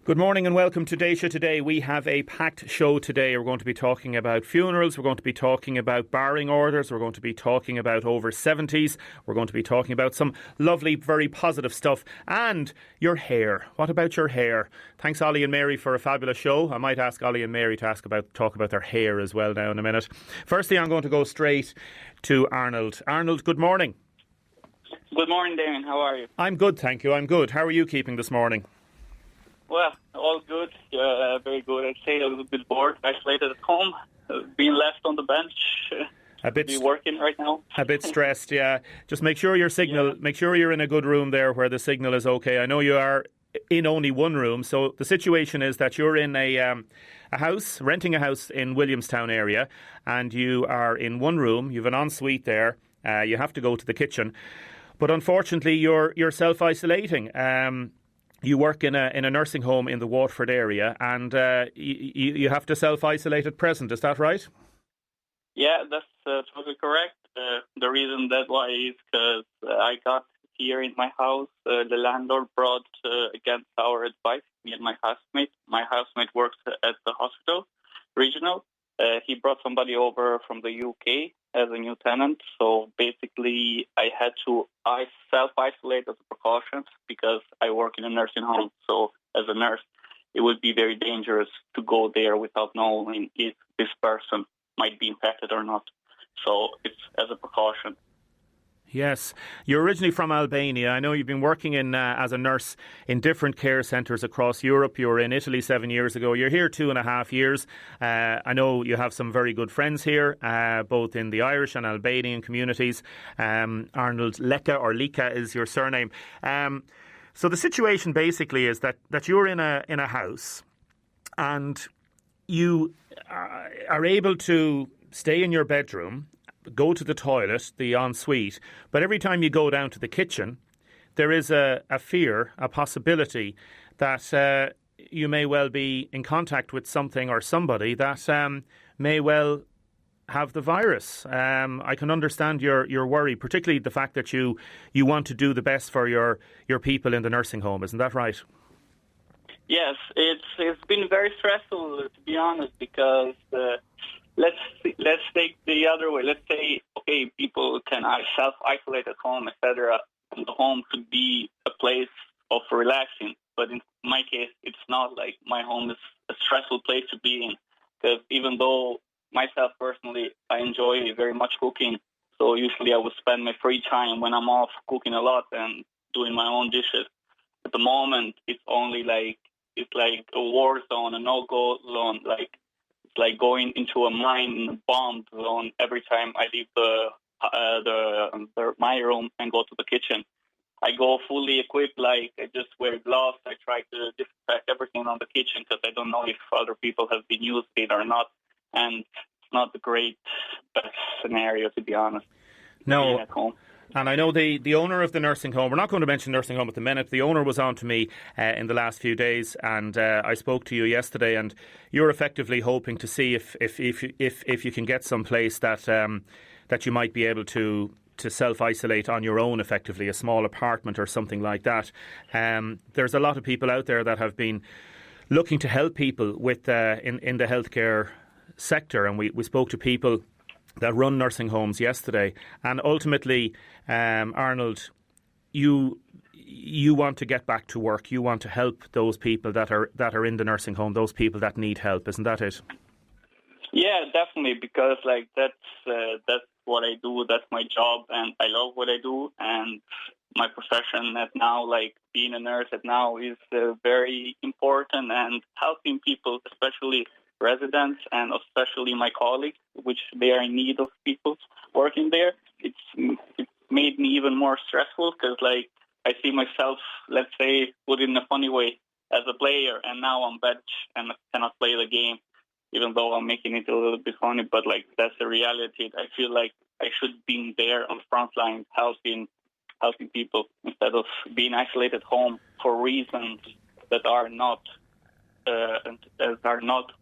Good morning and welcome to Deise today. We have a packed show today. We're going to be talking about funerals, we're going to be talking about barring orders, we're going to be talking about over 70s, we're going to be talking about some lovely, very positive stuff, and your hair. What about your hair? Thanks Ollie and Mary for a fabulous show. I might ask Ollie and Mary to talk about their hair as well now in a minute. Firstly, I'm going to go straight to Arnold. Arnold, good morning. Good morning, Damien. How are you? I'm good, thank you. I'm good. How are you keeping this morning? Well, all good. Very good. I'd say a little bit bored, isolated at home, being left on the bench. Be working right now. A bit stressed, yeah. Just make sure your signal, make sure you're in a good room there where the signal is okay. I know you are in only one room, so the situation is that you're in a house, renting a house in Williamstown area, and you are in one room. You have an ensuite there. You have to go to the kitchen, but unfortunately, you're self-isolating. You work in a nursing home in the Waterford area, and you have to self-isolate at present. Is that right? Yeah, that's totally correct. The reason that why is because I got here in my house. The landlord brought, against our advice, me and my housemate. My housemate works at the hospital, regional. He brought somebody over from the UK as a new tenant. So basically, I had to self-isolate as a precaution because I work in a nursing home. So as a nurse, it would be very dangerous to go there without knowing if this person might be infected or not. So it's as a precaution. Yes. You're originally from Albania. I know you've been working in as a nurse in different care centres across Europe. You were in Italy 7 years ago. You're here 2.5 years. I know you have some very good friends here, both in the Irish and Albanian communities. Arnold Leka is your surname. So the situation basically is that you're in a house and you are able to stay in your bedroom, go to the toilet, the ensuite, but every time you go down to the kitchen, there is a fear, a possibility that you may well be in contact with something or somebody that may well have the virus. I can understand your worry, particularly the fact that you want to do the best for your people in the nursing home. Isn't that right? Yes, it's been very stressful, to be honest, because let's take the other way. Let's say, okay, people can self-isolate at home, etc. And the home could be a place of relaxing. But in my case, it's not. Like, my home is a stressful place to be in. Because even though myself personally, I enjoy very much cooking. So usually I would spend my free time when I'm off cooking a lot and doing my own dishes. At the moment, it's like a war zone, a no-go zone. It's like going into a mine bomb zone every time I leave my room and go to the kitchen. I go fully equipped, like I just wear gloves. I try to disinfect everything on the kitchen because I don't know if other people have been using it or not. And it's not the best scenario, to be honest. No. At home. And I know the owner of the nursing home, we're not going to mention nursing home at the minute, the owner was on to me in the last few days, and I spoke to you yesterday, and you're effectively hoping to see if you can get some place that you might be able to self-isolate on your own, effectively, a small apartment or something like that. There's a lot of people out there that have been looking to help people with in the healthcare sector, and we spoke to people that run nursing homes yesterday, and ultimately, Arnold, you want to get back to work. You want to help those people that are in the nursing home, those people that need help. Isn't that it? Yeah, definitely, because that's what I do. That's my job, and I love what I do. And my profession at now, like being a nurse at now, is very important, and helping people, especially residents and especially my colleagues, which they are in need of people working there. It's made me even more stressful because, like, I see myself, let's say, put in a funny way as a player, and now I'm bench and I cannot play the game, even though I'm making it a little bit funny. But like, that's the reality. I feel like I should be there on the front line, helping people instead of being isolated home for reasons that are not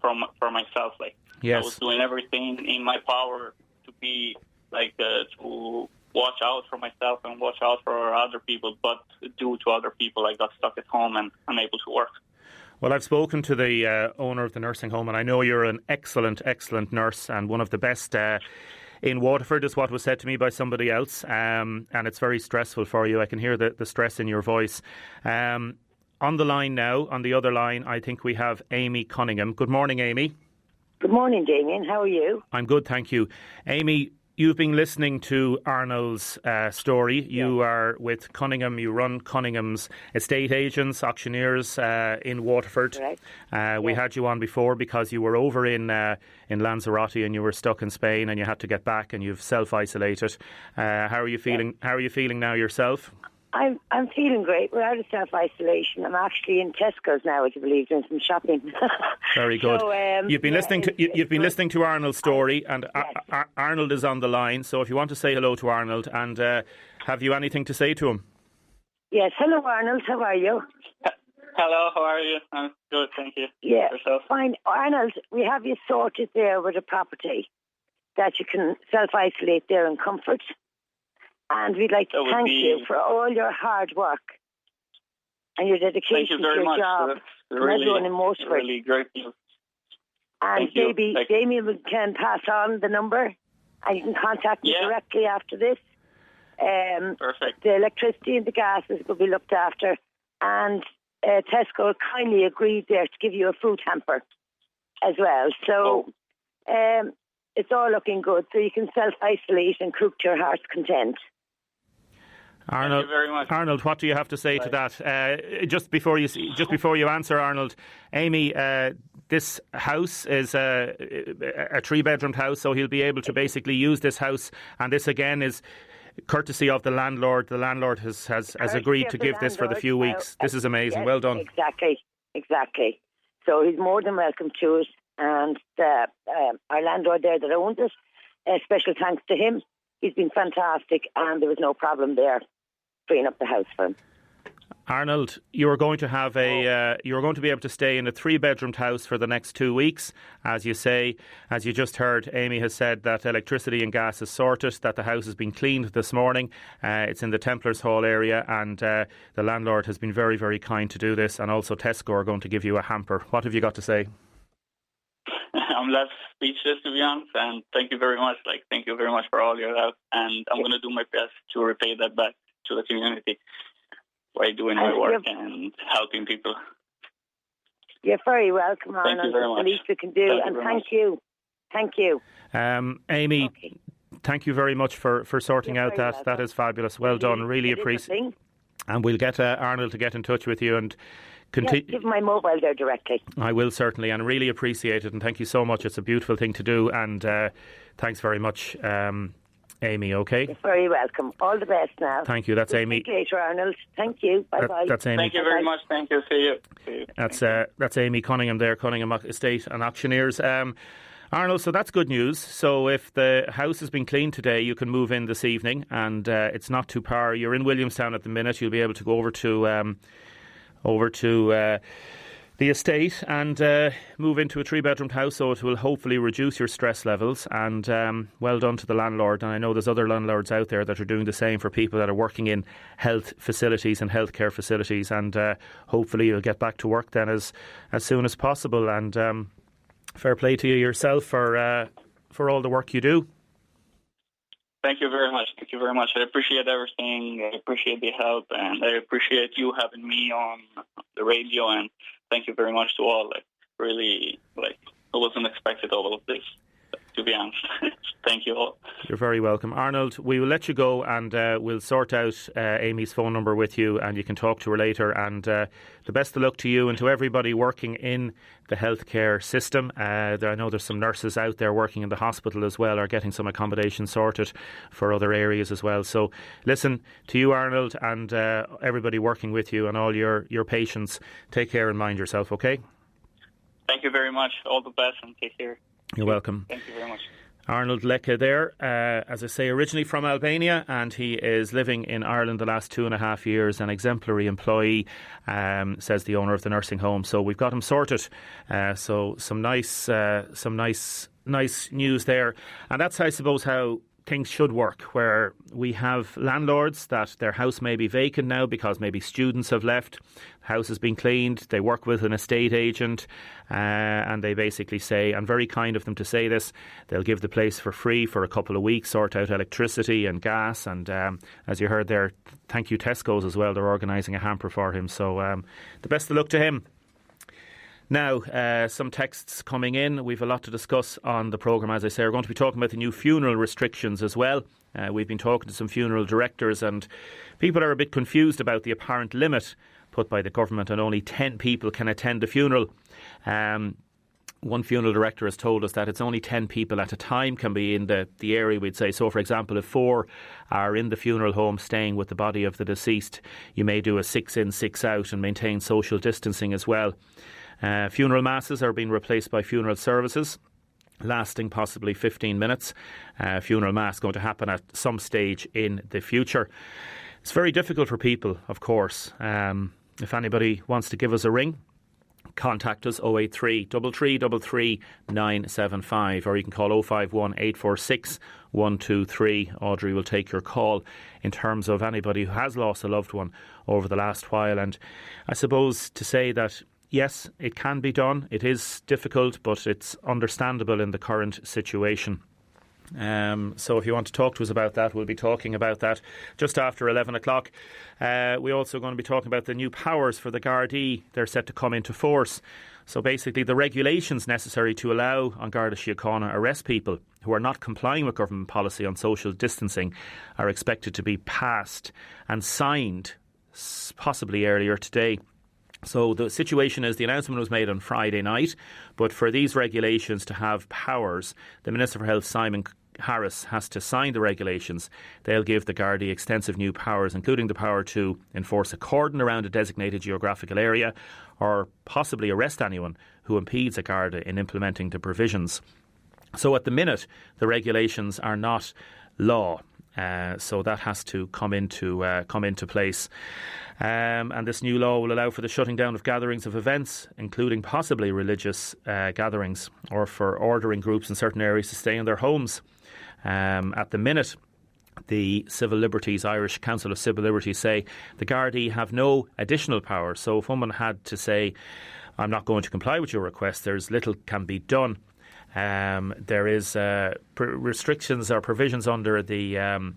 for myself. Like, yes. I was doing everything in my power to be like to watch out for myself and watch out for other people, but due to other people, I got stuck at home and unable to work. Well, I've spoken to the owner of the nursing home, and I know you're an excellent, excellent nurse and one of the best in Waterford, is what was said to me by somebody else. And it's very stressful for you. I can hear the stress in your voice. On the line now, on the other line, I think we have Amy Cunningham. Good morning, Amy. Good morning, Damien. How are you? I'm good, thank you. Amy, you've been listening to Arnold's story. You are with Cunningham. You run Cunningham's estate agents, auctioneers in Waterford. We had you on before because you were over in Lanzarote and you were stuck in Spain and you had to get back and you've self-isolated. How are you feeling? How are you feeling now yourself? I'm feeling great. We're out of self-isolation. I'm actually in Tesco's now, would you believe, doing some shopping. Very good. So, you've been listening to Arnold's story, and Arnold is on the line. So if you want to say hello to Arnold, and have you anything to say to him? Yes. Hello, Arnold. How are you? Hello. How are you? I'm good, thank you. Yeah. Yourself? Fine, Arnold. We have you sorted there with a property that you can self-isolate there in comfort. And we'd like to thank you for all your hard work and your dedication to your job. Really, in Waterford. Really great news. And maybe Damien can pass on the number and you can contact me directly after this. Perfect. The electricity and the gas will be looked after. And Tesco kindly agreed there to give you a food hamper as well. So it's all looking good. So you can self-isolate and cook to your heart's content. Arnold, thank you very much. Arnold, what do you have to say to that? Just before you answer, Arnold, Amy, this house is a 3-bedroom house, so he'll be able to basically use this house, and this again is courtesy of the landlord. The landlord has agreed to give this for the few weeks. This is amazing. Yes, well done. Exactly. So he's more than welcome to it, and our landlord there that owns it, special thanks to him. He's been fantastic, and there was no problem there freeing up the house for him. Arnold, you are going to have you are going to be able to stay in a 3-bedroomed house for the next 2 weeks. As you say, as you just heard, Amy has said that electricity and gas is sorted, that the house has been cleaned this morning. It's in the Templars Hall area, and the landlord has been very, very kind to do this. And also Tesco are going to give you a hamper. What have you got to say? I'm left speechless, to be honest, and thank you very much. Thank you very much for all your help, and I'm going to do my best to repay that back to the community by doing my work and helping people. You're very welcome, Arnold. Thank you very much. The least we can do, and thank you. Amy, thank you very much for sorting out that. Welcome. That is fabulous. Well done. Really appreciate. And we'll get Arnold to get in touch with you and. Give my mobile there directly. I will certainly, and really appreciate it, and thank you so much. It's a beautiful thing to do, and thanks very much, Amy. Okay, you're very welcome. All the best now. Thank you. That's Amy. See you later, Arnold. Thank you. Bye bye. That's Amy. Thank you very much. Thank you. See you. That's Amy Cunningham there, Cunningham Estate and Auctioneers. Arnold, so that's good news. So if the house has been cleaned today, you can move in this evening, and it's not too far. You're in Williamstown at the minute. You'll be able to go over to the estate and move into a 3-bedroom house, so it will hopefully reduce your stress levels. And well done to the landlord. And I know there's other landlords out there that are doing the same for people that are working in health facilities and healthcare facilities. And hopefully you'll get back to work then as soon as possible. And fair play to you yourself for all the work you do. Thank you very much. Thank you very much. I appreciate everything. I appreciate the help, and I appreciate you having me on the radio. And thank you very much to all. Really, I wasn't expecting all of this, to be honest. Thank you all. You're very welcome. Arnold, we will let you go, and we'll sort out Amy's phone number with you, and you can talk to her later. And the best of luck to you and to everybody working in the healthcare system. I know there's some nurses out there working in the hospital as well, are getting some accommodation sorted for other areas as well. So listen, to you, Arnold, and everybody working with you and all your patients, take care and mind yourself, okay? Thank you very much. All the best, and take care. You're welcome. Thank you very much. Arnold Lecca there, as I say, originally from Albania, and he is living in Ireland the last 2.5 years, an exemplary employee, says the owner of the nursing home. So we've got him sorted. So some nice news there. And that's, I suppose, how things should work, where we have landlords that their house may be vacant now because maybe students have left, the house has been cleaned, they work with an estate agent, and they basically say, and very kind of them to say this, they'll give the place for free for a couple of weeks, sort out electricity and gas, and as you heard there, thank you Tesco's as well, they're organising a hamper for him, so the best of luck to him. Now, some texts coming in. We've a lot to discuss on the programme, as I say. We're going to be talking about the new funeral restrictions as well. We've been talking to some funeral directors, and people are a bit confused about the apparent limit put by the government, and only 10 people can attend a funeral. One funeral director has told us that it's only 10 people at a time can be in the area, we'd say. So, for example, if 4 are in the funeral home staying with the body of the deceased, you may do a 6 in, 6 out and maintain social distancing as well. Funeral masses are being replaced by funeral services, lasting possibly 15 minutes. Funeral mass going to happen at some stage in the future. It's very difficult for people, of course. If anybody wants to give us a ring, contact us 083 3333 975, or you can call 051 846 123. Audrey will take your call in terms of anybody who has lost a loved one over the last while. And I suppose to say that yes, it can be done. It is difficult, but it's understandable in the current situation. So if you want to talk to us about that, we'll be talking about that just after 11 o'clock. We're also going to be talking about the new powers for the Gardaí. They're set to come into force. So basically the regulations necessary to allow An Garda Síochána arrest people who are not complying with government policy on social distancing are expected to be passed and signed possibly earlier today. So the situation is the announcement was made on Friday night, but for these regulations to have powers, the Minister for Health, Simon Harris, has to sign the regulations. They'll give the Gardaí extensive new powers, including the power to enforce a cordon around a designated geographical area or possibly arrest anyone who impedes a Garda in implementing the provisions. So at the minute, the regulations are not law. So that has to come into place. And this new law will allow for the shutting down of gatherings of events, including possibly religious gatherings, or for ordering groups in certain areas to stay in their homes. At the minute, the Civil Liberties, Irish Council of Civil Liberties, say the Gardaí have no additional power. So if someone had to say, I'm not going to comply with your request, there's little can be done. There is restrictions or provisions under the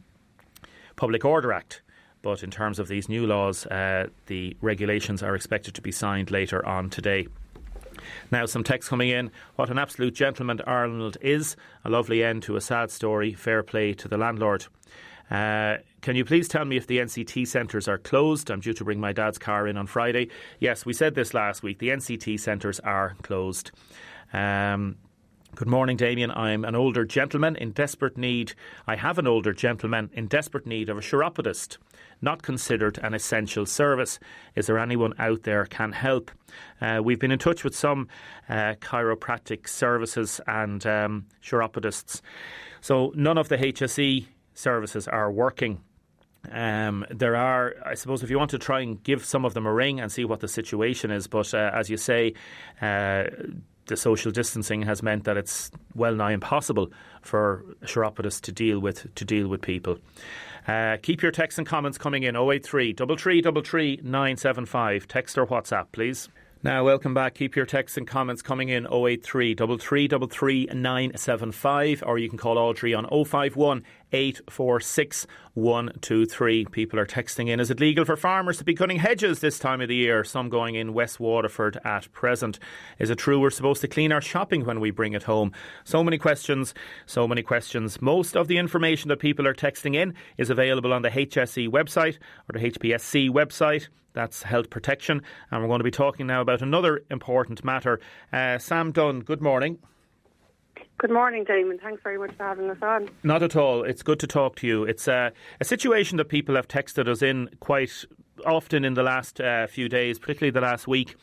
Public Order Act, but in terms of these new laws, the regulations are expected to be signed later on today. Now, some text coming in. What an absolute gentleman Arnold is. A lovely end to a sad story. Fair play to the landlord. Can you please tell me if the NCT centres are closed? I'm due to bring my dad's car in on Friday. Yes, we said this last week. The NCT centres are closed. Good morning, Damien. I'm an older gentleman in desperate need. I have an older gentleman in desperate need of a chiropodist, not considered an essential service. Is there anyone out there can help? We've been in touch with some chiropractic services and chiropodists. So none of the HSE services are working. There are, I suppose, if you want to try and give some of them a ring and see what the situation is, but as you say, the social distancing has meant that it's well nigh impossible for chiropodists to deal with people. Keep your texts and comments coming in 083 3333 975. Text or WhatsApp, please. Now, welcome back. Keep your texts and comments coming in 083 3333 975, or you can call Audrey on 051 846 123. People are texting in. Is it legal for farmers to be cutting hedges this time of the year? Some going in West Waterford at present. Is it true we're supposed to clean our shopping when we bring it home? So many questions. Most of the information that people are texting in is available on the HSE website or the HPSC website. That's health protection. And we're going to be talking now about another important matter. Sam Dunn, good morning. Good morning, Damon. Thanks very much for having us on. Not at all. It's good to talk to you. It's a situation that people have texted us in quite often in the last few days, particularly the last week.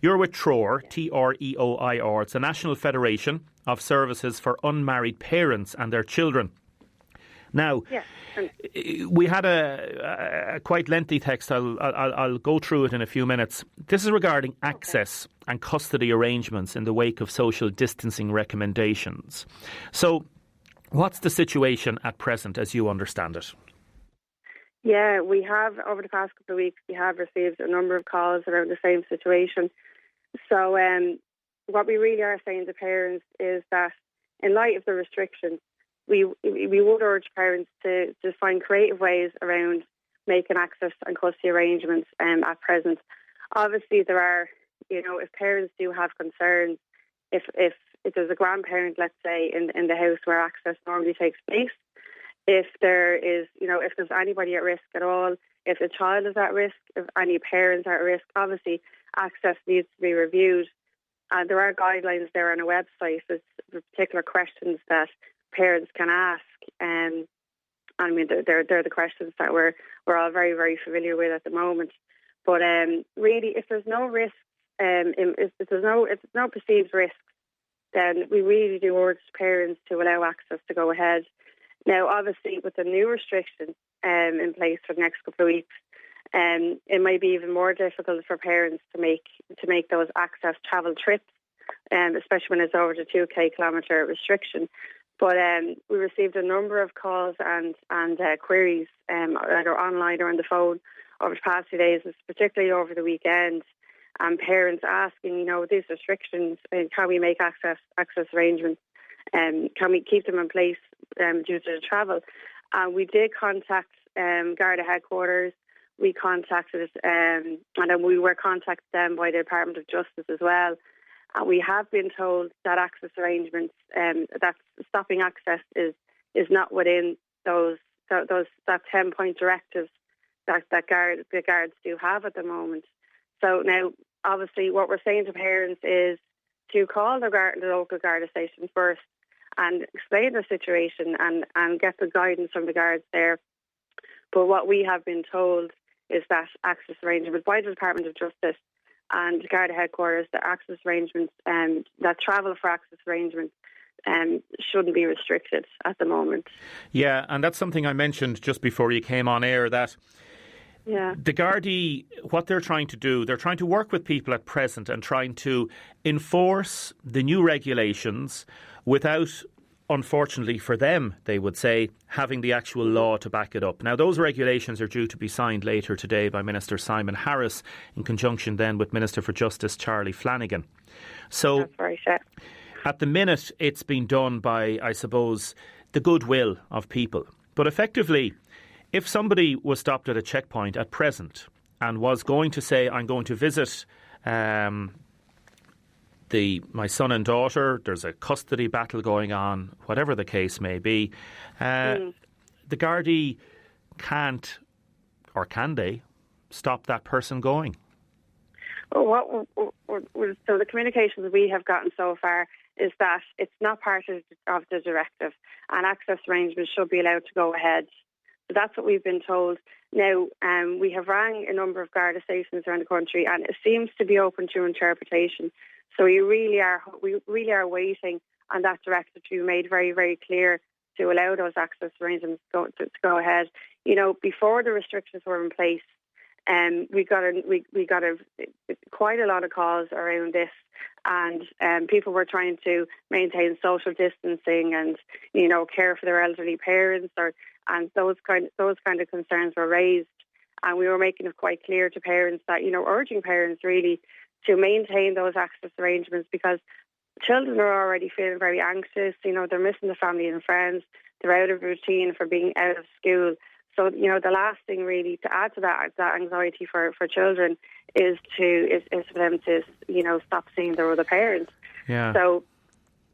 You're with TROIR, TREOIR. It's the National Federation of Services for Unmarried Parents and Their Children. Now, we had a quite lengthy text. I'll go through it in a few minutes. This is regarding access and custody arrangements in the wake of social distancing recommendations. So, What's the situation at present as you understand it? Yeah, we have, over the past couple of weeks, we have received a number of calls around the same situation. So what we really are saying to parents is that in light of the restrictions, we would urge parents to find creative ways around making access and custody arrangements at present. Obviously, there are, if parents do have concerns, if there's a grandparent, let's say, in the house where access normally takes place, if there is, if there's anybody at risk at all, if the child is at risk, if any parents are at risk, obviously access needs to be reviewed. And there are guidelines there on a website with particular questions that parents can ask. I mean, they're the questions that we're all very, very familiar with at the moment. But really, if there's no risks, if there's no perceived risks, then we really do urge parents to allow access to go ahead. Now, obviously, with the new restrictions in place for the next couple of weeks, it might be even more difficult for parents to make those access travel trips, especially when it's over the 2K kilometre restriction. But we received a number of calls and queries, either online or on the phone, over the past few days, particularly over the weekend, and parents asking, these restrictions, can we make access arrangements, can we keep them in place due to the travel? We did contact Garda headquarters. We contacted, and then we were contacted then by the Department of Justice as well. And we have been told that access arrangements, that stopping access is not within that 10-point directives that the guards do have at the moment. So now, obviously, what we're saying to parents is to call the local Garda station first and explain the situation and get the guidance from the guards there. But what we have been told is that access arrangements by the Department of Justice and Garda headquarters, the access arrangements and that travel for access arrangements shouldn't be restricted at the moment. Yeah, and that's something I mentioned just before you came on air, that the Gardaí, what they're trying to do, they're trying to work with people at present and trying to enforce the new regulations without, unfortunately for them, they would say, having the actual law to back it up. Now, those regulations are due to be signed later today by Minister Simon Harris in conjunction then with Minister for Justice Charlie Flanagan. So, that's right, yeah. At the minute, it's been done by, I suppose, the goodwill of people. But effectively, if somebody was stopped at a checkpoint at present and was going to say, I'm going to visit my son and daughter, there's a custody battle going on, whatever the case may be, the Gardaí can't, or can they, stop that person going? Well, so the communications we have gotten so far is that it's not part of the directive and access arrangements should be allowed to go ahead. So that's what we've been told. Now, we have rang a number of Garda stations around the country and it seems to be open to interpretation. So we really are waiting on that directive to be made very, very clear to allow those access arrangements to go ahead. Before the restrictions were in place, we got quite a lot of calls around this, and people were trying to maintain social distancing and care for their elderly parents, and those kind of concerns were raised, and we were making it quite clear to parents that urging parents really to maintain those access arrangements because children are already feeling very anxious. They're missing the family and friends. They're out of routine for being out of school. So, the last thing really to add to that anxiety for children is for them to, stop seeing their other parents. Yeah. So,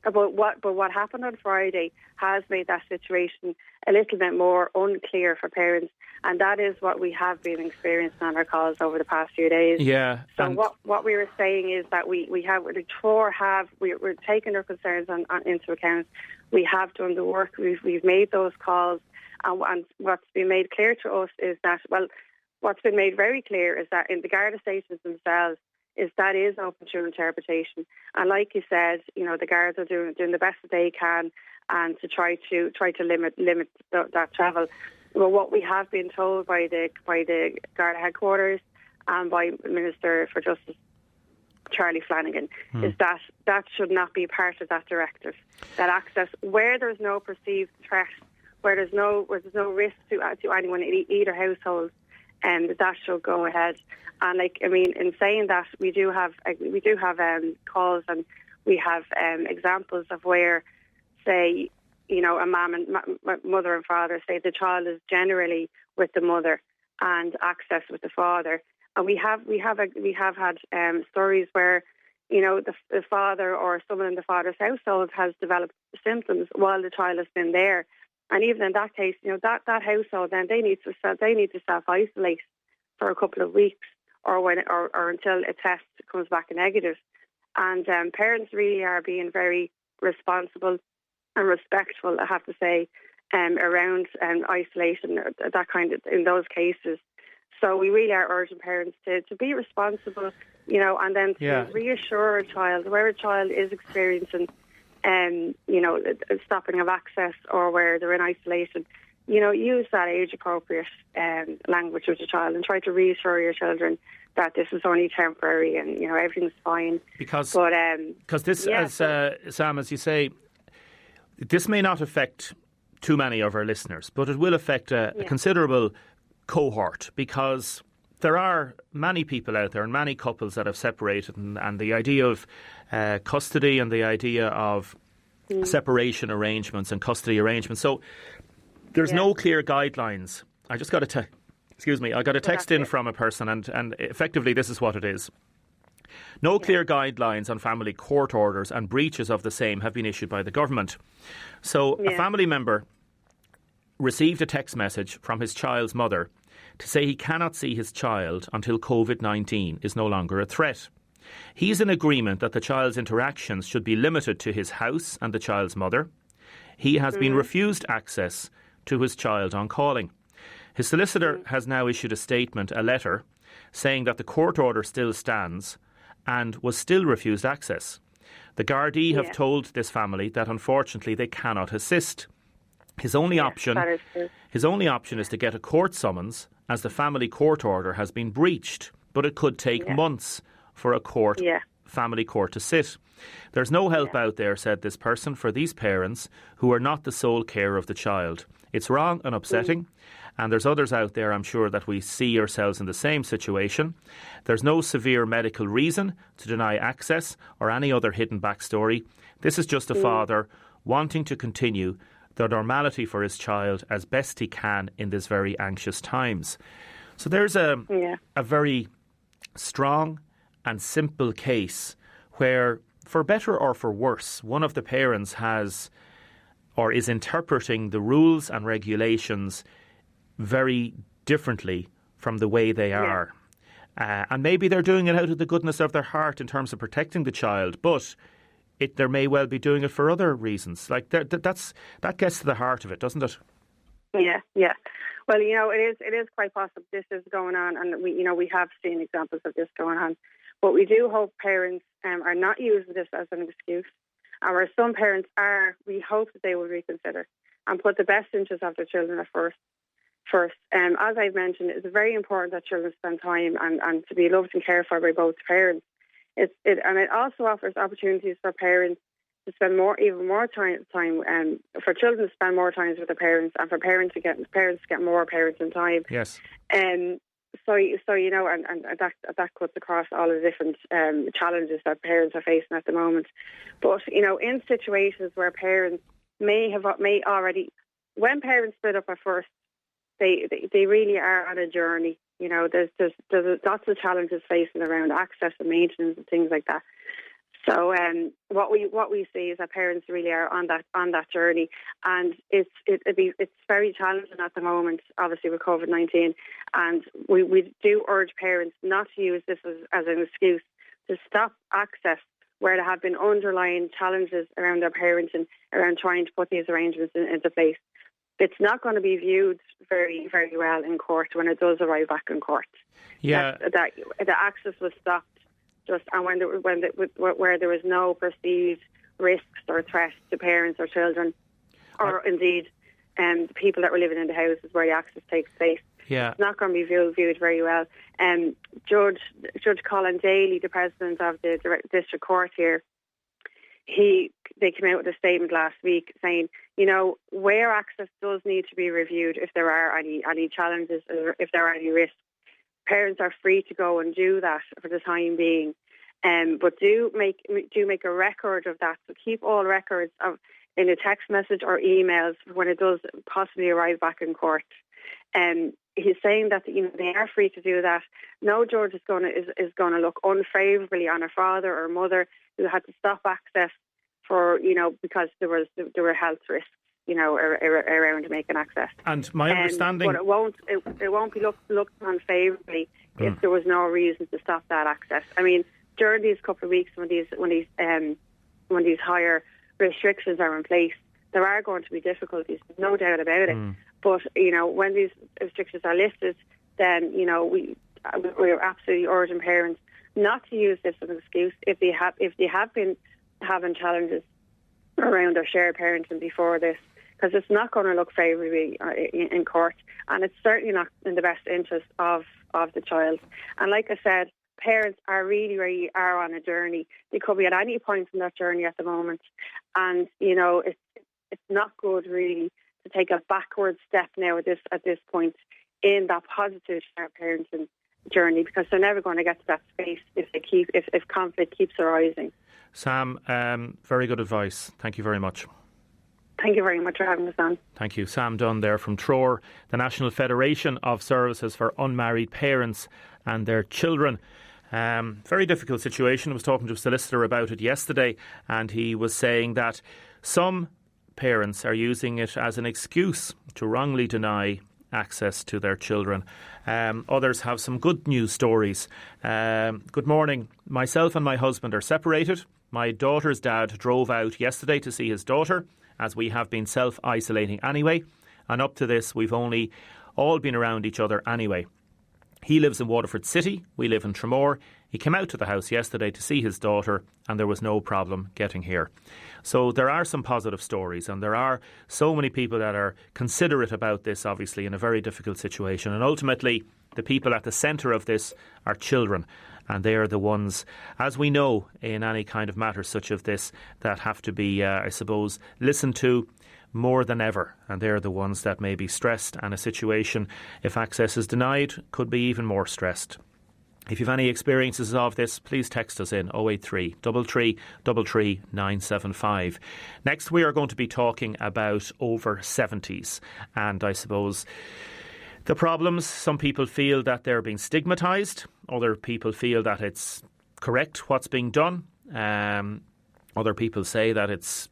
but what happened on Friday has made that situation a little bit more unclear for parents, and that is what we have been experiencing on our calls over the past few days. Yeah. So what we were saying is that we're taking their concerns into account. We have done the work. We've made those calls. And what's been made clear to us is that, what's been made very clear is that in the Garda stations themselves, is that is open to interpretation. And like you said, the guards are doing the best that they can, and to try to limit that travel. Well, what we have been told by the Garda headquarters and by Minister for Justice Charlie Flanagan, is that should not be part of that directive. That access, where there's no perceived threat, where there's no risk to anyone in either household, that should go ahead. And in saying that, we do have calls, and we have examples of where, say, a mum and mother and father, say the child is generally with the mother and access with the father, and we have had stories where the father or someone in the father's household has developed symptoms while the child has been there, and even in that case, that household then they need to self-isolate for a couple of weeks or until a test comes back negative. And parents really are being very responsible and respectful, I have to say, around isolation, that kind of, in those cases. So we really are urging parents to be responsible, and then to reassure a child where a child is experiencing, stopping of access or where they're in isolation. Use that age-appropriate language with your child and try to reassure your children that this is only temporary and everything's fine. Because this, as Sam, as you say, this may not affect too many of our listeners, but it will affect a considerable cohort, because there are many people out there and many couples that have separated, and the idea of custody and the idea of separation arrangements and custody arrangements. So there's no clear guidelines. I just got I got a text in from a person, and effectively this is what it is. No clear guidelines on family court orders and breaches of the same have been issued by the government. So a family member received a text message from his child's mother to say he cannot see his child until COVID-19 is no longer a threat. He's in agreement that the child's interactions should be limited to his house and the child's mother. He has been refused access to his child on calling. His solicitor has now issued a letter, saying that the court order still stands and was still refused access. The Gardaí have told this family that unfortunately they cannot assist. His only option is to get a court summons, as the family court order has been breached, but it could take months for a family court to sit. There's no help out there, said this person, for these parents who are not the sole care of the child. It's wrong and upsetting, and there's others out there, I'm sure, that we see ourselves in the same situation. There's no severe medical reason to deny access or any other hidden backstory. This is just a father wanting to continue the normality for his child as best he can in these very anxious times. So there's a very strong and simple case where, for better or for worse, one of the parents has or is interpreting the rules and regulations very differently from the way they are. And maybe they're doing it out of the goodness of their heart in terms of protecting the child, but they may well be doing it for other reasons. Like that gets to the heart of it, doesn't it? Yeah. Well, it is quite possible this is going on, and we have seen examples of this going on. But we do hope parents are not using this as an excuse. And where some parents are, we hope that they will reconsider and put the best interests of their children at first. As I've mentioned, it's very important that children spend time and to be loved and cared for by both parents. And it also offers opportunities for parents to spend even more time, for children to spend more time with their parents, and for parents to get more parenting time. Yes. So that cuts across all the different challenges that parents are facing at the moment. But in situations where parents may already, when parents split up at first, they really are on a journey. There's lots of challenges facing around access and maintenance and things like that. So what we see is that parents really are on that journey, and it's very challenging at the moment, obviously with COVID-19, and we do urge parents not to use this as an excuse to stop access where there have been underlying challenges around their parenting, around trying to put these arrangements into place. It's not going to be viewed very, very well in court when it does arrive back in court. Yeah, that the access was stopped. Where there was no perceived risks or threats to parents or children, or indeed the people that were living in the houses where the access takes place. Yeah. It's not going to be viewed very well. Judge Colin Daly, the president of the district court here, they came out with a statement last week saying, where access does need to be reviewed, if there are any challenges or if there are any risks, parents are free to go and do that for the time being. But do make a record of that. So keep all records of in a text message or emails when it does possibly arrive back in court. He's saying that they are free to do that. No judge is going to look unfavourably on a father or mother who had to stop access for because there were health risks around making access. And my understanding, but it won't be looked unfavourably if there was no reason to stop that access. I mean, during these couple of weeks when these higher restrictions are in place, there are going to be difficulties, no doubt about it. But when these restrictions are lifted, then we're absolutely urging parents not to use this as an excuse if they have been having challenges around their shared parenting before this, because it's not going to look favourably in court, and it's certainly not in the best interest of the child. And like I said, parents really are on a journey. They could be at any point in that journey at the moment, and it's not good really to take a backward step now at this point in that positive shared parenting journey, because they're never going to get to that space if conflict keeps arising. Sam, very good advice. Thank you very much. Thank you very much for having us on. Thank you. Sam Dunn there from Trore, the National Federation of Services for Unmarried Parents and Their Children. Very difficult situation. I was talking to a solicitor about it yesterday, and he was saying that some parents are using it as an excuse to wrongly deny access to their children. Others have some good news stories. Good morning. Myself and my husband are separated. My daughter's dad drove out yesterday to see his daughter, as we have been self-isolating anyway. And up to this, we've only all been around each other anyway. He lives in Waterford City. We live in Tramore. He came out to the house yesterday to see his daughter, and there was no problem getting here. So there are some positive stories, and there are so many people that are considerate about this, obviously, in a very difficult situation. And ultimately, the people at the centre of this are children. And they are the ones, as we know, in any kind of matter such as this, that have to be, I suppose, listened to more than ever. And they're the ones that may be stressed, and a situation, if access is denied, could be even more stressed. If you've any experiences of this, please text us in 083 3333 975. Next, we are going to be talking about over 70s. And I suppose the problems, some people feel that they're being stigmatised. Other people feel that it's correct what's being done. Other people say that it's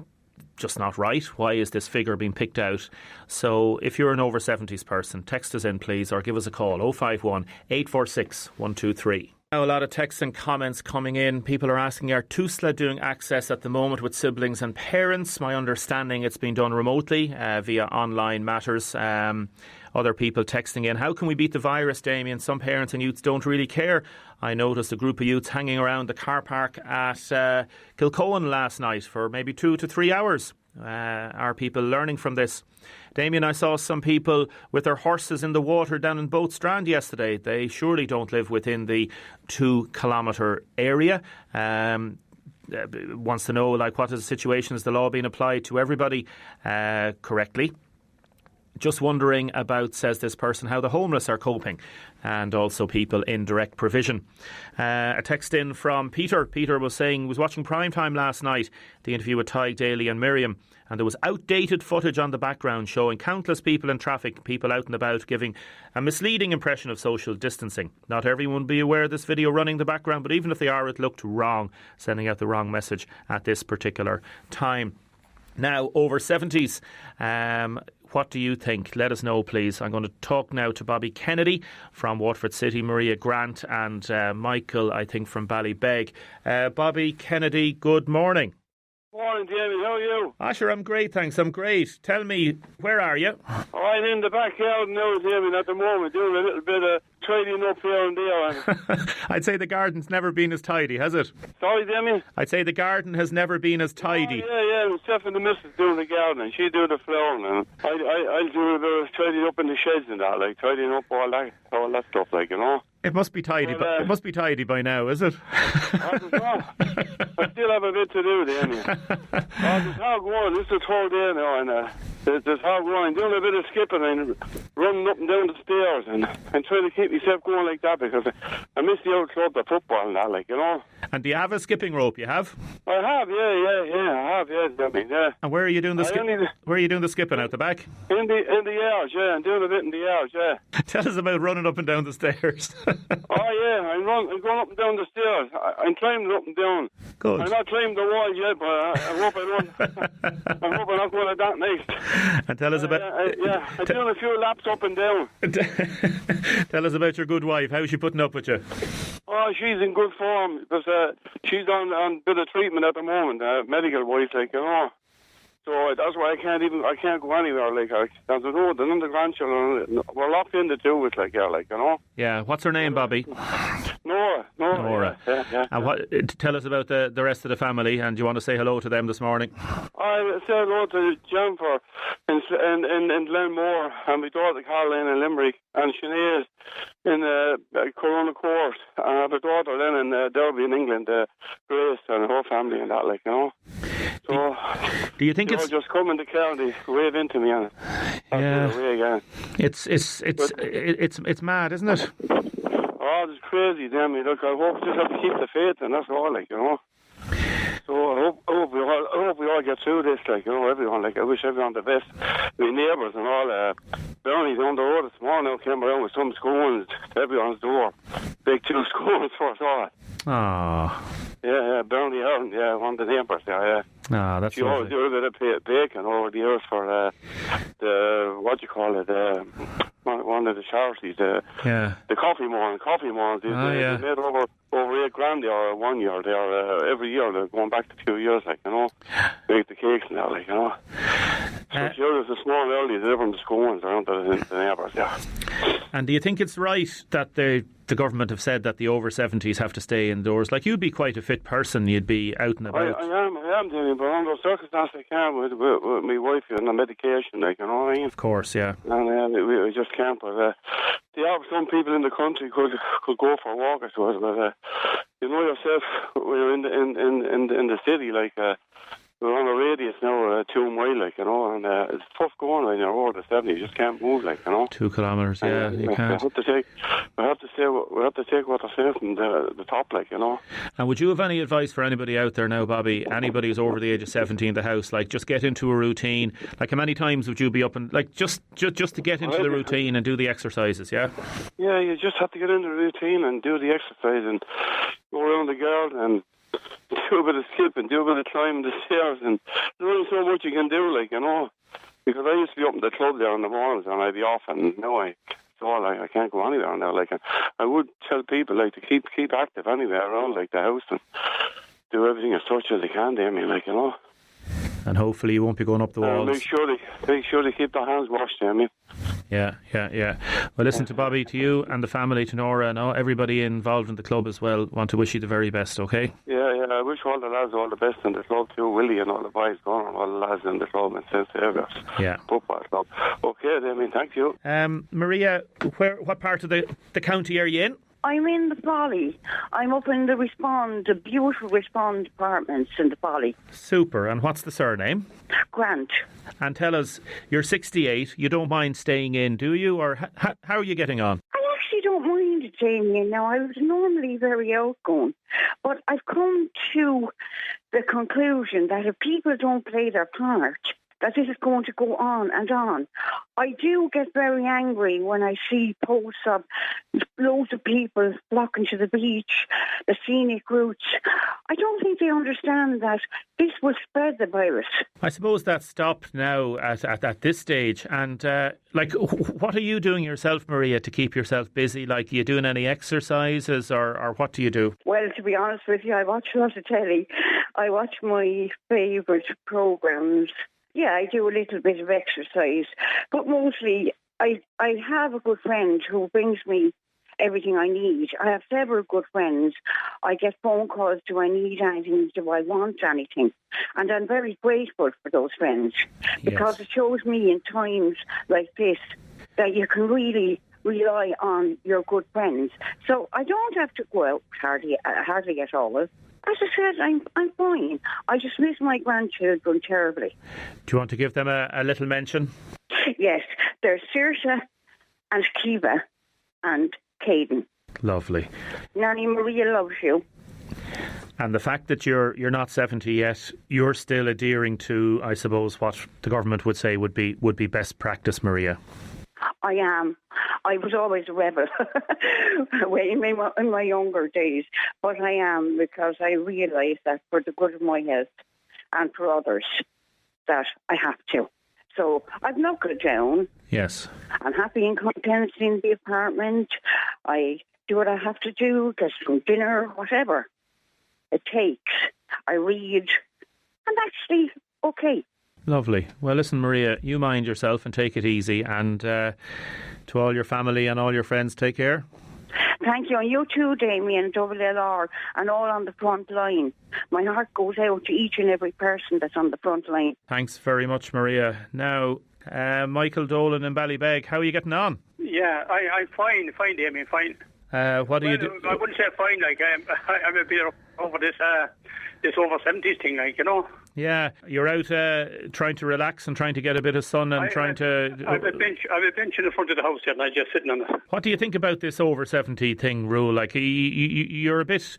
just not right. Why is this figure being picked out? So if you're an over 70s person, text us in please, or give us a call 051 846 123. Now, a lot of texts and comments coming in. People are asking, are TUSLA doing access at the moment with siblings and parents? My understanding, it's been done remotely via online matters. Other people texting in, how can we beat the virus, Damien? Some parents and youths don't really care. I noticed a group of youths hanging around the car park at Kilcohen last night for maybe 2 to 3 hours. Are people learning from this? Damien, I saw some people with their horses in the water down in Boat Strand yesterday. They surely don't live within the 2 kilometre area. Wants to know, what is the situation? Is the law being applied to everybody correctly? Just wondering about, says this person, how the homeless are coping, and also people in direct provision. A text in from Peter. Peter was saying he was watching Primetime last night, the interview with Tig Daly and Miriam, and there was outdated footage on the background showing countless people in traffic, people out and about, giving a misleading impression of social distancing. Not everyone will be aware of this video running in the background, but even if they are, it looked wrong, sending out the wrong message at this particular time. Now, over 70s, what do you think? Let us know, please. I'm going to talk now to Bobby Kennedy from Waterford City, Maria Grant and Michael, I think, from Ballybeg. Bobby Kennedy, good morning. Morning, Jamie. How are you? Sure, I'm great, thanks. I'm great. Tell me, where are you? I'm in the backyard now, Jamie, at the moment, doing a little bit of tidying up here and there. I'd say the garden's never been as tidy, has it? Sorry, Demi? I'd say the garden has never been as tidy. Oh, yeah. Steph and the missus doing the garden, and she do the flooring, and I'll do a bit of tidying up in the sheds and that, like tidying up all that stuff, like, you know. It must be tidy. But it must be tidy by now, is it? I still have a bit to do, Demi. There's hard going. This is the whole day now, and there's hard going. I'm doing a bit of skipping and running up and down the stairs, and trying to keep myself going like that because I miss the old club, the football and that, like, you know. And do you have a skipping rope? You have? I have, yeah, Demi, yeah. And where are you doing the Where are you doing the skipping, out the back? In the yards, yeah. I'm doing a bit in the yards, yeah. Tell us about running up and down the stairs. I'm going up and down the stairs. I'm climbing up and down. Good. I'm not climbing the wall yet, but I hope I don't. I hope I'm not going like that next. And tell us about... I'm doing a few laps up and down. Tell us about your good wife. How's she putting up with you? Oh, she's in good form because she's on a bit of treatment at the moment, medical wise, like, you know. So that's why I can't go anywhere, like, down the road, and the grandchildren, we're locked in the two with, like, yeah, like, you know. Yeah, what's her name, Bobby? Nora. Yeah. And tell us about the rest of the family, and do you want to say hello to them this morning? I say hello to Jennifer in Glenmore, and my daughter Caroline in Limerick, and Sinead in Corona Court, and I have a daughter then in Derby in England, Grace and her family and that, like, you know. So, do you think it's just come in the car and they wave into me and away again? It's mad, isn't it? Oh, it's crazy, damn me. Look, I hope we just have to keep the faith, and that's all, like, you know. So I hope we all get through this, like, you know, everyone. Like, I wish everyone the best. My neighbours and all. Bernie down the road this morning came around with some scones to everyone's door. Big 2 scones for us all. Ah. Yeah, Bernie Aaron, one of the neighbours, yeah. Ah, that's she always do a bit of bacon over the years for one of the charities, the coffee morning. They made over $8,000 there 1 year. They're every year. They're going back to 2 years, like, you know. Make the cakes now, like, you know. So there's a small early delivering the scones around the neighbours, yeah. And do you think it's right that the government have said that the over 70s have to stay indoors? Like, you'd be quite a fit person. You'd be out and about. I am doing, but under circumstances I can't with my wife and the medication, like, you know what I mean? Of course, yeah. And we just can't. But some people in the country could go for a walk, I suppose. But you know yourself, when you're in the city, like. We're on a radius now, 2 mile, like, you know, and it's tough going when you're over the 70. You just can't move, like, you know. 2 kilometres, yeah, you can't. We have to take what they're saying from the top, like, you know. And would you have any advice for anybody out there now, Bobby? Anybody who's over the age of 70 in the house, like, just get into a routine. Like, how many times would you be up and, like, just to get into the routine and do the exercises, yeah? Yeah, you just have to get into the routine and do the exercise and go around the garden and do a bit of skipping, do a bit of climbing the stairs, and there's only so much you can do, like, you know. Because I used to be up in the club there in the mornings and I'd be off, and now I can't go anywhere now. Like, I would tell people, like, to keep active anywhere around, like, the house, and do everything as such as they can, Damien, like, you know. And hopefully you won't be going up the walls. Make sure they keep their hands washed, Damien. Yeah. Well, listen, to Bobby, to you and the family, to Nora, and everybody involved in the club as well, want to wish you the very best, okay? Yeah, I wish all the lads all the best in the club too, Willie and all the boys going on, all the lads in the club and St. Saviour's football club. Okay, Damien, thank you. Maria, what part of the county are you in? I'm in the Folly. I'm up in the beautiful Respond apartments in the Folly. Super. And what's the surname? Grant. And tell us, you're 68, you don't mind staying in, do you? Or how are you getting on? I actually don't mind staying in now. I was normally very outgoing. But I've come to the conclusion that if people don't play their part, that this is going to go on and on. I do get very angry when I see posts of loads of people flocking to the beach, the scenic routes. I don't think they understand that this will spread the virus. I suppose that's stopped now at this stage. And, what are you doing yourself, Maria, to keep yourself busy? Like, are you doing any exercises or what do you do? Well, to be honest with you, I watch a lot of telly. I watch my favourite programmes. Yeah, I do a little bit of exercise, but mostly I have a good friend who brings me everything I need. I have several good friends. I get phone calls, do I need anything, do I want anything? And I'm very grateful for those friends because it shows me in times like this that you can really rely on your good friends. So I don't have to go out hardly at all. As I said, I'm fine. I just miss my grandchildren terribly. Do you want to give them a little mention? Yes, there's Saoirse and Kiva and Caden. Lovely. Nanny Maria loves you. And the fact that you're not 70 yet, you're still adhering to, I suppose, what the government would say would be best practice, Maria. I am. I was always a rebel in my younger days, but I am because I realise that for the good of my health and for others that I have to. So I've knuckled down. Yes. I'm happy and content in the apartment. I do what I have to do, get some dinner, whatever it takes. I read. I'm actually okay. Lovely. Well, listen, Maria, you mind yourself and take it easy. And to all your family and all your friends, take care. Thank you. And you too, Damien, LLR, and all on the front line. My heart goes out to each and every person that's on the front line. Thanks very much, Maria. Now, Michael Dolan in Ballybeg, how are you getting on? Yeah, I'm fine, Damien, fine. What do you do? I wouldn't say fine, like, I'm a bit over this over 70s thing, like, you know. Yeah, you're out trying to relax and trying to get a bit of sun and trying to... I have a bench in the front of the house here and I'm just sitting on it. What do you think about this over 70 thing rule? Like, you're a bit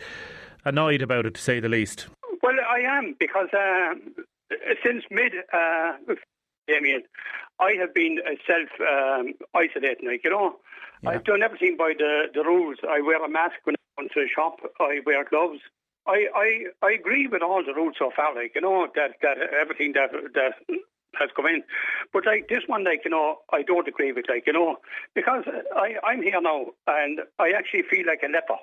annoyed about it, to say the least. Well, I am, because since Damien, I have been self-isolating, like, you know. Yeah. I've done everything by the rules. I wear a mask when I go into a shop. I wear gloves. I agree with all the rules so far, like, you know, that everything that has come in. But, like, this one, like, you know, I don't agree with, like, you know, because I'm here now and I actually feel like a leper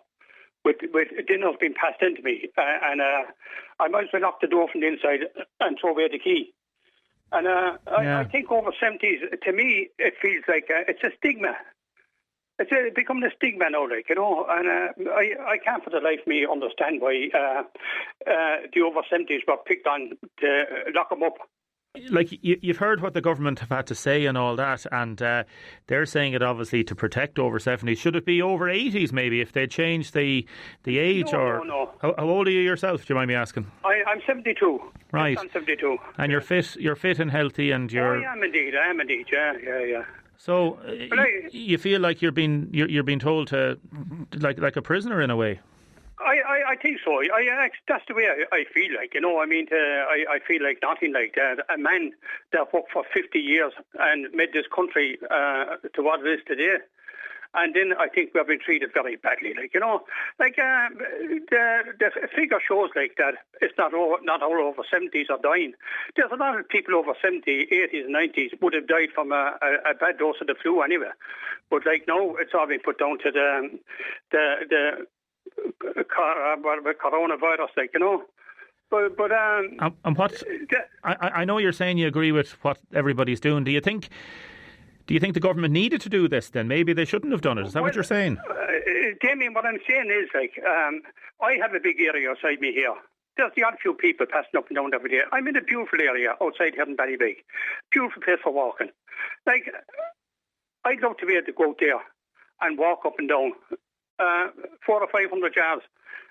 with dinners being passed into me. And I might as well lock the door from the inside and throw away the key. And I think over 70s, to me, it feels like it's a stigma. It's becoming a stigma now, like, you know, and I can't for the life of me understand why the over 70s were picked on to lock them up. Like, you've heard what the government have had to say and all that, and they're saying it obviously to protect over 70s. Should it be over 80s maybe if they change the age? No. How old are you yourself, do you mind me asking? I'm 72. Right. I'm 72. And you're fit and healthy and you're... I am indeed, yeah. So you feel like you're being told to like a prisoner in a way. I think so. That's the way I feel like, you know. I mean, I feel like nothing like that. A man that worked for 50 years and made this country to what it is today. And then I think we've been treated very badly, like, you know. Like, the figure shows, like, that it's not all over 70s are dying. There's a lot of people over 70, 80s, 90s would have died from a bad dose of the flu anyway. But, like, no, it's all been put down to the coronavirus, like, you know. But and what... I know you're saying you agree with what everybody's doing. Do you think the government needed to do this then? Maybe they shouldn't have done it. Is that what you're saying? Damien, what I'm saying is, like, I have a big area outside me here. There's the odd few people passing up and down every day. I'm in a beautiful area outside here in Ballybeg. Beautiful place for walking. Like, I'd love to be able to go out there and walk up and down 400 or 500 yards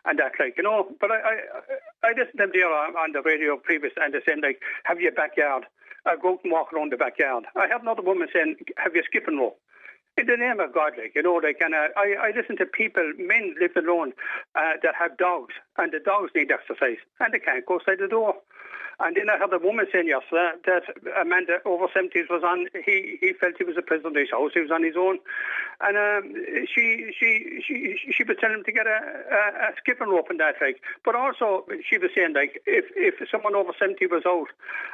and that, like, you know. But I listened to them there on the radio previous, and they're saying, like, have you a backyard? I go out and walk around the backyard. I have another woman saying, have you a skipping rope? In the name of God, like, you know, like, and I listen to people, men living alone, that have dogs, and the dogs need exercise, and they can't go outside the door. And then I heard a woman saying yesterday that a man that over 70s was on, he felt he was a prisoner of his house, he was on his own. And she was telling him to get a skipping rope and that, like. But also, she was saying, like, if someone over 70 was out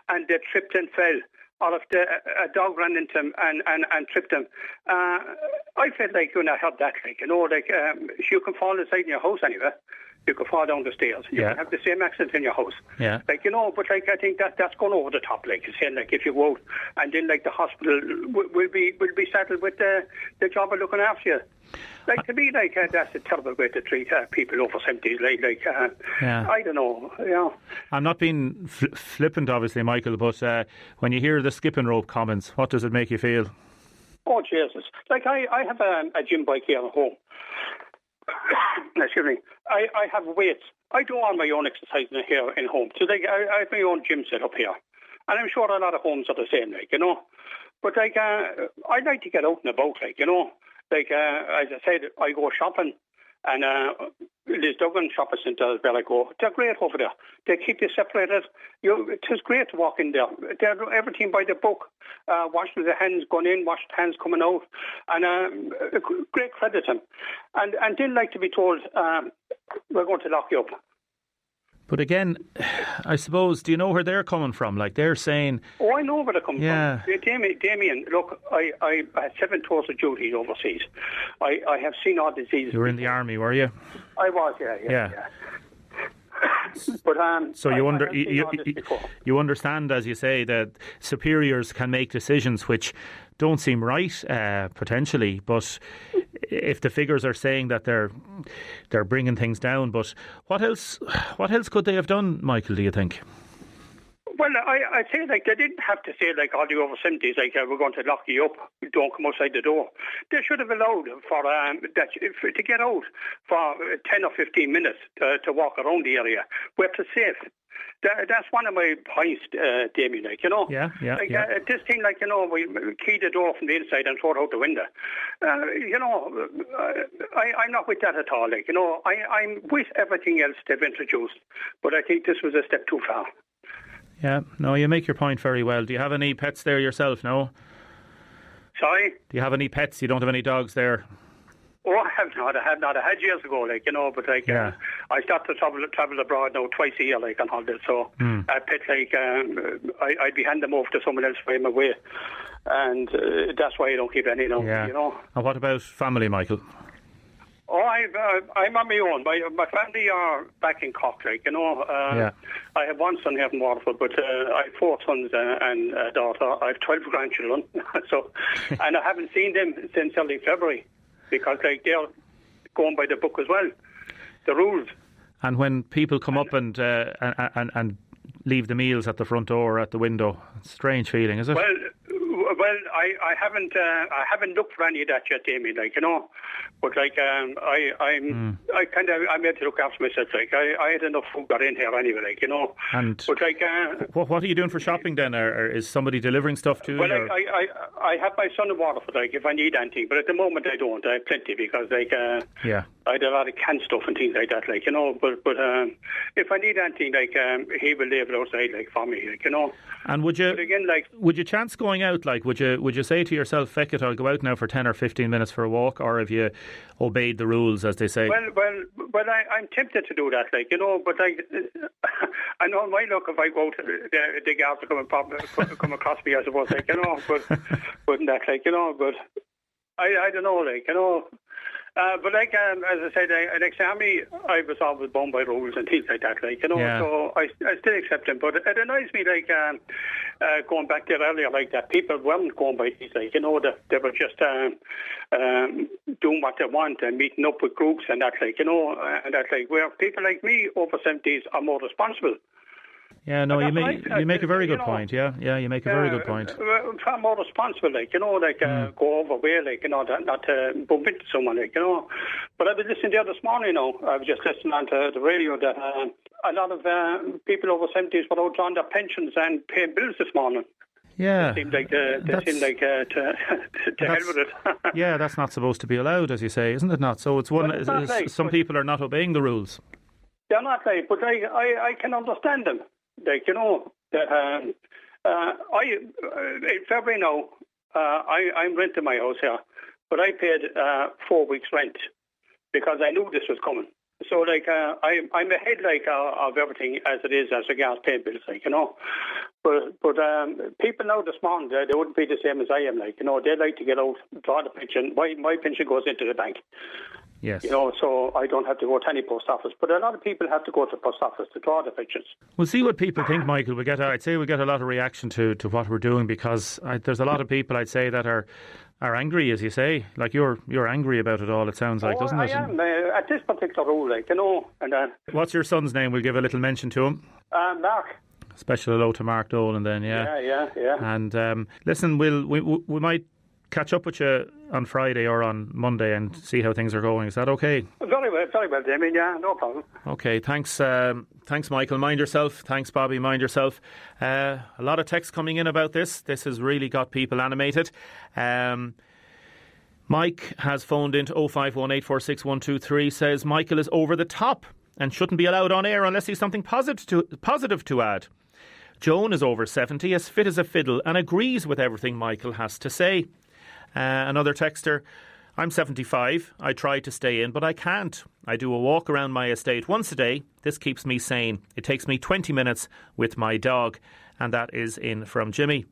and they tripped and fell, or if a dog ran into him and tripped him, I felt like when I heard that, like, you know, like, you can fall inside in your house anyway. You could fall down the stairs. You can have the same accident in your house. Yeah. Like, but like, I think that's gone over the top. Like, saying, like, if you go out and then, like, the hospital will be saddled with the job of looking after you. Like, to me, like, that's a terrible way to treat people over 70s. I don't know. Yeah. I'm not being flippant, obviously, Michael, but when you hear the skipping rope comments, what does it make you feel? Oh, Jesus. Like, I have a gym bike here at home. Excuse me. I have weights. I do all my own exercising here in home. So like, I have my own gym set up here. And I'm sure a lot of homes are the same, like, But like, I like to get out and about, like, Like, as I said, I go shopping. And Liz Duggan shopping centre is where I go. They're great over there. They keep you separated. It is great to walk in there. They're everything by the book. Washing the hands going in, washed hands coming out. And great credit to them. And didn't like to be told, we're going to lock you up. But again, I suppose, do you know where they're coming from? Like, they're saying... Oh, I know where they're coming from. Damien, look, I had 7 tours of duty overseas. I have seen all diseases. You were in the army, were you? I was, yeah. But so you understand, as you say, that superiors can make decisions which don't seem right, potentially, but if the figures are saying that they're bringing things down, but what else could they have done, Michael, do you think? Well, I say, like, they didn't have to say, like, all the over 70s, like, we're going to lock you up, don't come outside the door. They should have allowed to get out for 10 or 15 minutes to walk around the area where it's safe. That's one of my points, Damien, like, Yeah. This thing, like, we key the door from the inside and throw it out the window. I'm not with that at all, like, I'm with everything else they've introduced, but I think this was a step too far. Yeah, no, you make your point very well. Do you have any pets there yourself, no? Sorry? Do you have any pets? You don't have any dogs there? Oh, I have not. I had years ago, like, but like, I start to travel abroad now twice a year, like, on holidays. So, pets, like, I'd be handing them over to someone else for him away. And that's why I don't keep any now, And what about family, Michael? Oh, I'm on my own. My family are back in Cork, like, I have one son here in Waterford, but I have 4 sons and a daughter. I have 12 grandchildren. So, and I haven't seen them since early February because, like, they're going by the book as well, the rules. And when people come up and leave the meals at the front door or at the window, it's a strange feeling, is it? Well, I haven't looked for any of that yet, Amy. Like, but like I'm able to look after myself. Like, I had enough food got in here anyway. Like, And but like, what are you doing for shopping then? Or is somebody delivering stuff to you? Well, I have my son in Waterford. Like, if I need anything, but at the moment I don't. I have plenty because like I had a lot of canned stuff and things like that. Like, but if I need anything, like he will leave it outside, like, for me. Like, And would you? But again, like, would you chance going out? Like, would you say to yourself, "Feck it, I'll go out now for 10 or 15 minutes for a walk," or have you obeyed the rules, as they say? Well, I'm tempted to do that, like, but like, I know my luck if I go out, the guards will come across me, I suppose, like, but that, like, but I don't know, like, but like, as I said, next army, I was always bound by rules and things like that, like, so I still accept them. But it annoys me, like, going back there earlier, like, that people weren't going by these, like, that they were just doing what they want and meeting up with groups and that, like, and that, like, where people like me over 70s are more responsible. Yeah, no, you make a very good point. Yeah, you make a very good point. Far more responsible, like, go over where, like, not to bump into someone, like, But I was listening there this morning, I was just listening on to the radio that a lot of people over 70s were out on their pensions and paying bills this morning. Yeah. It seemed like to hell with it. Yeah, that's not supposed to be allowed, as you say, isn't it not? So it's some people are not obeying the rules. They're not, like, but I can understand them. Like, that in February now, I'm renting my house here, but I paid 4 weeks rent because I knew this was coming. So, like, I'm ahead, like, of everything as it is, as regards paying bills, like, But people now this morning, they wouldn't be the same as I am, like, they like to get out, draw the pension. My pension goes into the bank. Yes. So I don't have to go to any post office. But a lot of people have to go to the post office to draw the pictures. We'll see what people think, Michael. I'd say we get a lot of reaction to what we're doing, because there's a lot of people, I'd say, that are angry, as you say. Like you're angry about it all, it sounds like, doesn't it? I am, at this particular rule, And what's your son's name? We'll give a little mention to him. Mark. Special hello to Mark Dolan then, yeah. Yeah. And listen, we might catch up with you on Friday or on Monday and see how things are going. Is that okay? Very well, Damien. Yeah, no problem. Okay, thanks, Michael. Mind yourself. Thanks, Bobby. Mind yourself. A lot of texts coming in about this. This has really got people animated. Mike has phoned into 051846123. Says Michael is over the top and shouldn't be allowed on air unless he's something positive to add. Joan is over 70, as fit as a fiddle, and agrees with everything Michael has to say. Another texter, I'm 75. I try to stay in, but I can't. I do a walk around my estate once a day. This keeps me sane. It takes me 20 minutes with my dog. And that is in from Jimmy.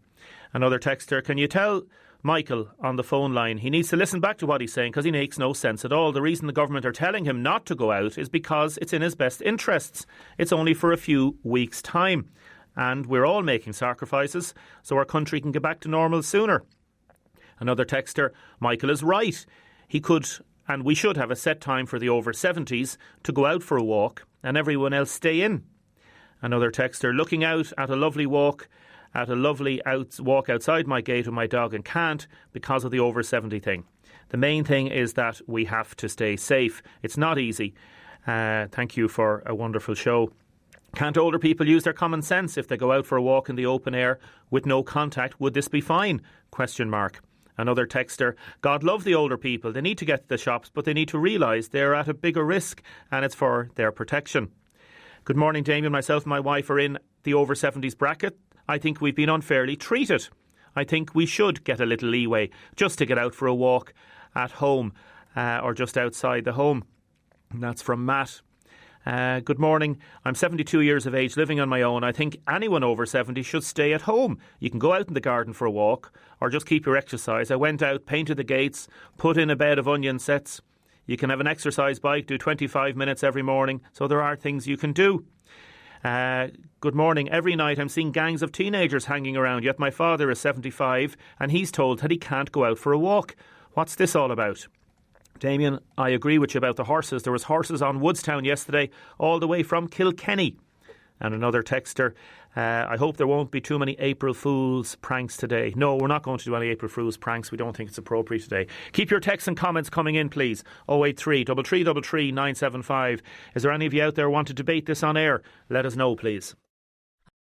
Another texter, can you tell Michael on the phone line he needs to listen back to what he's saying, because he makes no sense at all. The reason the government are telling him not to go out is because it's in his best interests. It's only for a few weeks' time. And we're all making sacrifices so our country can get back to normal sooner. Another texter, Michael is right. He could, and we should have a set time for the over 70s to go out for a walk and everyone else stay in. Another texter, looking out at a lovely walk, walk outside my gate with my dog and can't because of the over 70 thing. The main thing is that we have to stay safe. It's not easy. Thank you for a wonderful show. Can't older people use their common sense if they go out for a walk in the open air with no contact? Would this be fine? ? Another texter, God love the older people. They need to get to the shops, but they need to realise they're at a bigger risk and it's for their protection. Good morning, Damien. Myself and my wife are in the over 70s bracket. I think we've been unfairly treated. I think we should get a little leeway just to get out for a walk at home or just outside the home. And that's from Matt. Good morning. I'm 72 years of age, living on my own. I think anyone over 70 should stay at home. You can go out in the garden for a walk or just keep your exercise. I went out, painted the gates, put in a bed of onion sets. You can have an exercise bike, do 25 minutes every morning. So there are things you can do. Good morning. Every night I'm seeing gangs of teenagers hanging around, yet my father is 75 and he's told that he can't go out for a walk. What's this all about? Damien, I agree with you about the horses. There was horses on Woodstown yesterday, all the way from Kilkenny. And another texter, I hope there won't be too many April Fool's pranks today. No, we're not going to do any April Fool's pranks. We don't think it's appropriate today. Keep your texts and comments coming in, please. 083 333 975. Is there any of you out there who want to debate this on air? Let us know, please.